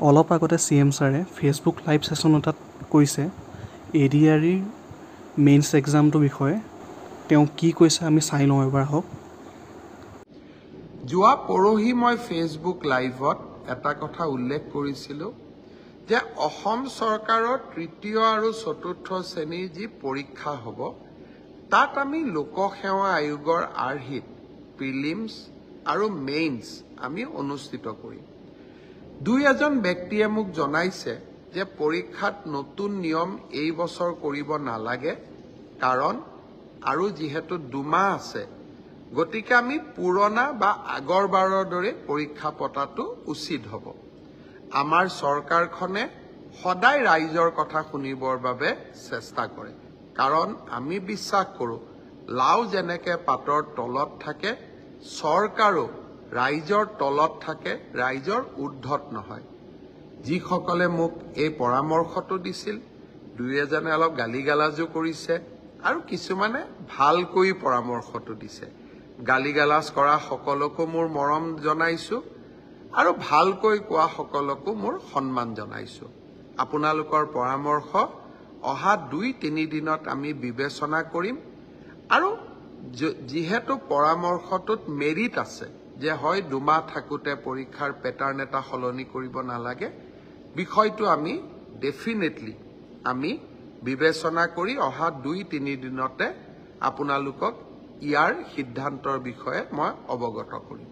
অলপ আগতে CM ছাৰে ফেচবুক লাইভ ছেশ্যন এটাত কৈছে ADRE মেইনছ এক্সামটোৰ বিষয়ে তেওঁ কি কৈছে আমি চাই লওঁ এবাৰ হওক। যোৱা পৰহি মই ফেচবুক লাইভত এটা কথা উল্লেখ কৰিছিলোঁ যে অসম চৰকাৰৰ তৃতীয় আৰু চতুৰ্থ শ্ৰেণীৰ যি পৰীক্ষা হ'ব তাত আমি লোকসেৱা আয়োগৰ আৰ্হিত প্ৰিলিমছ আৰু মেইনছ আমি অনুষ্ঠিত কৰিম। দুই এজন ব্যক্তিয়ে মোক জনাইছে যে পৰীক্ষাত নতুন নিয়ম এই বছৰ কৰিব নালাগে কাৰণ আৰু যিহেতু 2 মাহ আছে গতিকে আমি পুৰণা বা আগৰবাৰৰ দৰে পৰীক্ষা পতাটো উচিত হ'ব। আমাৰ চৰকাৰখনে সদায় ৰাইজৰ কথা শুনিবৰ বাবে চেষ্টা কৰে কাৰণ আমি বিশ্বাস কৰোঁ লাও যেনেকৈ পাতৰ তলত থাকে চৰকাৰো ৰাইজৰ তলত থাকে, ৰাইজৰ ঊৰ্ধ্বত নহয়। যিসকলে মোক এই পৰামৰ্শটো দিছিল দুই এজনে অলপ গালিগালাজো কৰিছে আৰু কিছুমানে ভালকৈ পৰামৰ্শটো দিছে। গালিগালাজ কৰা সকলকো মোৰ মৰম জনাইছোঁ আৰু ভালকৈ কোৱা সকলকো মোৰ সন্মান জনাইছোঁ। আপোনালোকৰ পৰামৰ্শ অহা 2-3 দিনত আমি বিবেচনা কৰিম আৰু যিহেতু পৰামৰ্শটোত মেৰিট আছে যে হয় 2 মাহ থাকোঁতে পৰীক্ষাৰ পেটাৰ্ণ এটা সলনি কৰিব নালাগে, বিষয়টো আমি ডেফিনেটলি আমি বিবেচনা কৰি অহা 2-3 দিনতে আপোনালোকক ইয়াৰ সিদ্ধান্তৰ বিষয়ে মই অৱগত কৰিম।